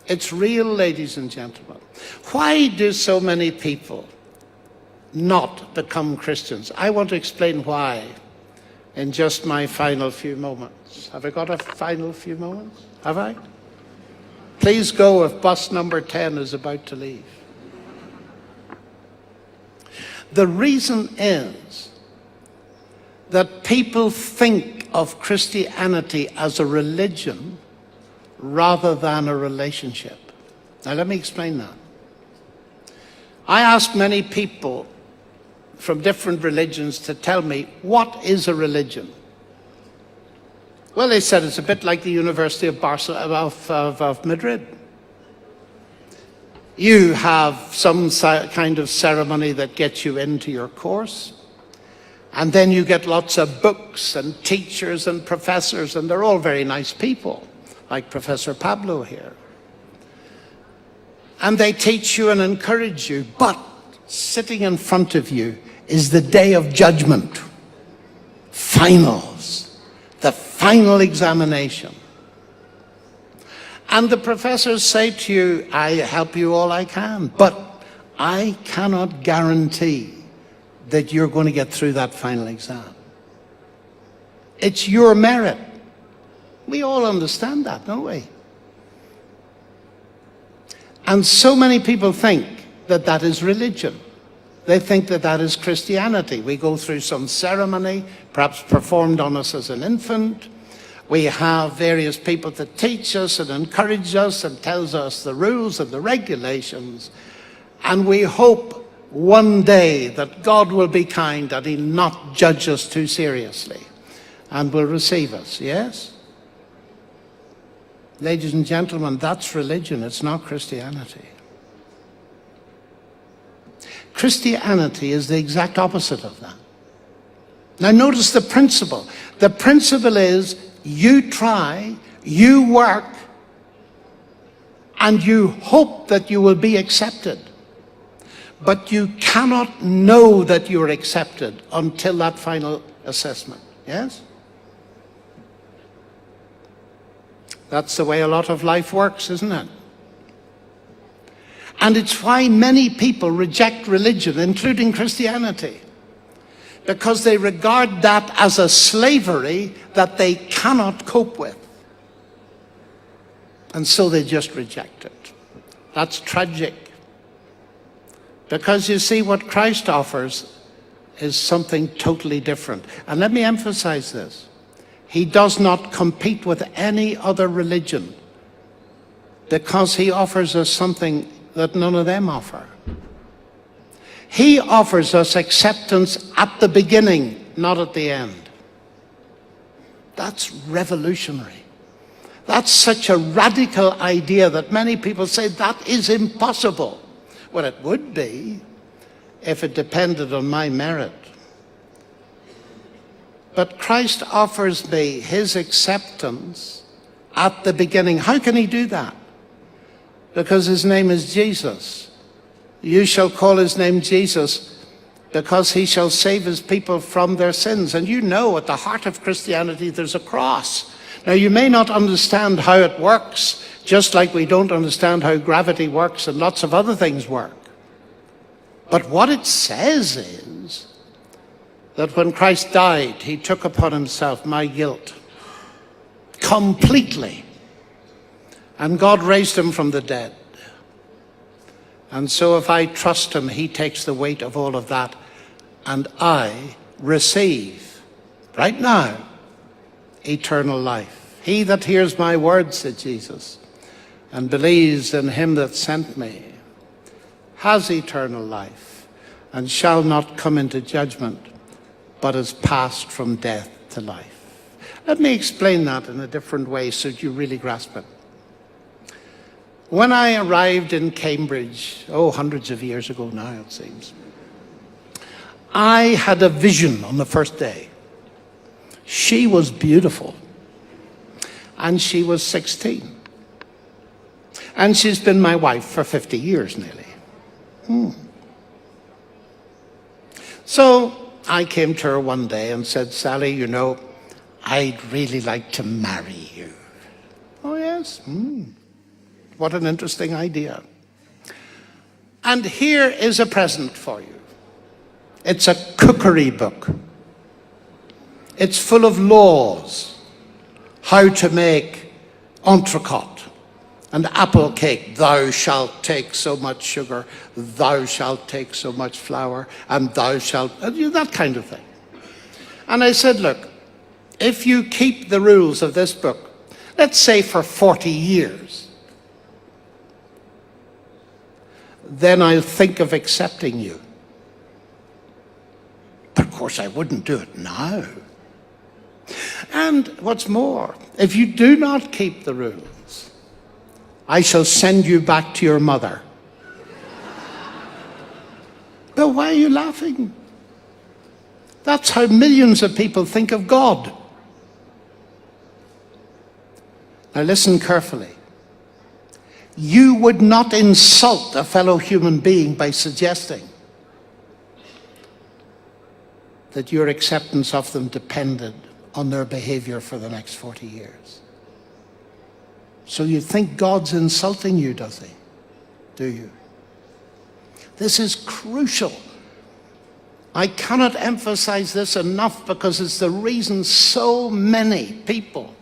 It's real, ladies and gentlemen. Why do so many people not become Christians? I want to explain why in just my final few moments. Have I got a final few moments? Have I? Please go if bus number 10 is about to leave. The reason is that people think of Christianity as a religion rather than a relationship. Now let me explain that. I ask many people from different religions to tell me, what is a religion? Well, they said it's a bit like the University of Madrid. You have some kind of ceremony that gets you into your course, and then you get lots of books and teachers and professors, and they're all very nice people, like Professor Pablo here. And they teach you and encourage you, but sitting in front of you is the day of judgment, finals, the final examination. And the professors say to you, I help you all I can, but I cannot guarantee that you're going to get through that final exam. It's your merit. We all understand that, don't we? And so many people think that that is religion. They think that that is Christianity. We go through some ceremony, perhaps performed on us as an infant. We have various people that teach us and encourage us and tells us the rules and the regulations. And we hope one day that God will be kind and he'll not judge us too seriously and will receive us, yes? Ladies and gentlemen, that's religion. It's not Christianity. Christianity is the exact opposite of that. Now notice the principle. The principle is you try, you work, and you hope that you will be accepted. But you cannot know that you're accepted until that final assessment. Yes? That's the way a lot of life works, isn't it? And it's why many people reject religion, including Christianity, because they regard that as a slavery that they cannot cope with. And so they just reject it. That's tragic. Because you see, what Christ offers is something totally different. And let me emphasize this. He does not compete with any other religion because he offers us something that none of them offer. He offers us acceptance at the beginning, not at the end. That's revolutionary. That's such a radical idea that many people say that is impossible. Well, it would be if it depended on my merit. But Christ offers me his acceptance at the beginning. How can he do that? Because his name is Jesus. You shall call his name Jesus because he shall save his people from their sins. And you know, at the heart of Christianity, there's a cross. Now, you may not understand how it works, just like we don't understand how gravity works and lots of other things work. But what it says is that when Christ died, he took upon himself my guilt completely. And God raised him from the dead. And so if I trust him, he takes the weight of all of that. And I receive, right now, eternal life. He that hears my words, said Jesus, and believes in him that sent me, has eternal life, and shall not come into judgment, but is passed from death to life. Let me explain that in a different way so that you really grasp it. When I arrived in Cambridge, hundreds of years ago now it seems, I had a vision on the first day. She was beautiful, and she was 16. And she's been my wife for 50 years nearly. So I came to her one day and said, Sally, you know, I'd really like to marry you. Oh, yes? What an interesting idea. And here is a present for you. It's a cookery book. It's full of laws. How to make entrecote and apple cake. Thou shalt take so much sugar. Thou shalt take so much flour. And thou shalt... that kind of thing. And I said, look, if you keep the rules of this book, let's say for 40 years, then I'll think of accepting you. But of course I wouldn't do it now. And what's more, if you do not keep the rules, I shall send you back to your mother. But why are you laughing? That's how millions of people think of God. Now listen carefully. You would not insult a fellow human being by suggesting that your acceptance of them depended on their behavior for the next 40 years. So you think God's insulting you, does he? Do you? This is crucial. I cannot emphasize this enough because it's the reason so many people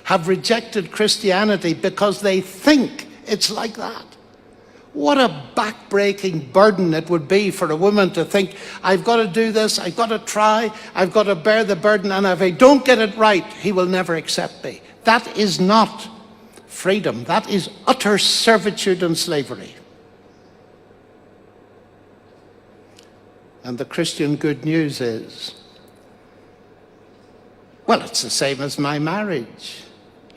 have rejected Christianity, because they think it's like that. What a back-breaking burden it would be for a woman to think, I've got to do this, I've got to try, I've got to bear the burden, and if I don't get it right, he will never accept me. That is not freedom. That is utter servitude and slavery. And the Christian good news is, well, it's the same as my marriage.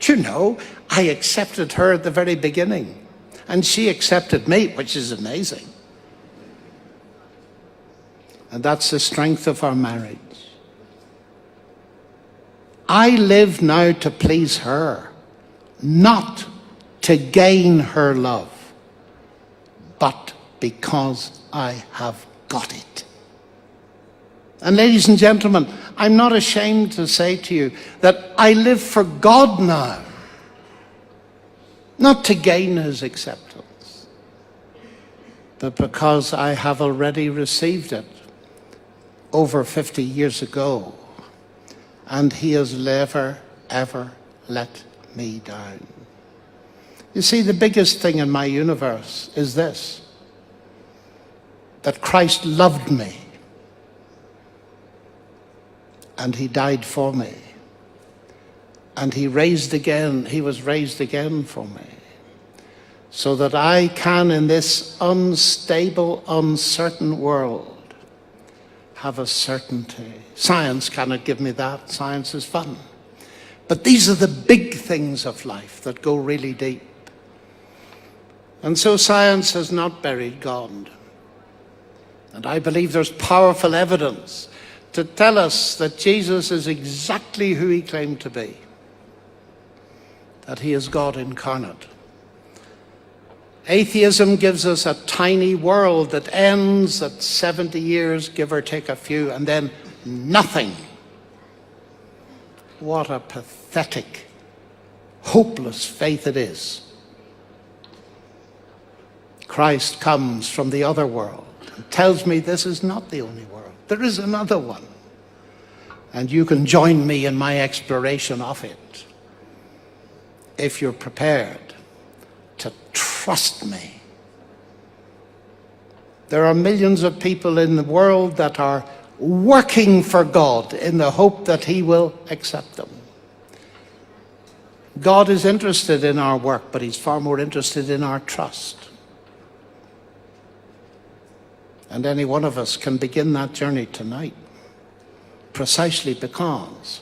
Do you know, I accepted her at the very beginning. And she accepted me, which is amazing. And that's the strength of our marriage. I live now to please her, not to gain her love, but because I have got it. And ladies and gentlemen, I'm not ashamed to say to you that I live for God now. Not to gain his acceptance, but because I have already received it over 50 years ago, and he has never, ever let me down. You see, the biggest thing in my universe is this, that Christ loved me, and he died for me. And he was raised again for me, so that I can, in this unstable, uncertain world, have a certainty. Science cannot give me that. Science is fun. But these are the big things of life that go really deep. And so science has not buried God. And I believe there's powerful evidence to tell us that Jesus is exactly who he claimed to be. That he is God incarnate. Atheism gives us a tiny world that ends at 70 years, give or take a few, and then nothing. What a pathetic, hopeless faith it is. Christ comes from the other world and tells me this is not the only world. There is another one. And you can join me in my exploration of it, if you're prepared to trust me. There are millions of people in the world that are working for God in the hope that he will accept them. God is interested in our work, but he's far more interested in our trust. And any one of us can begin that journey tonight, precisely because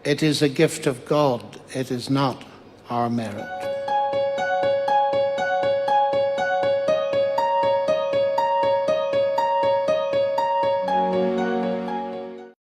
it is a gift of God. It is not our merit.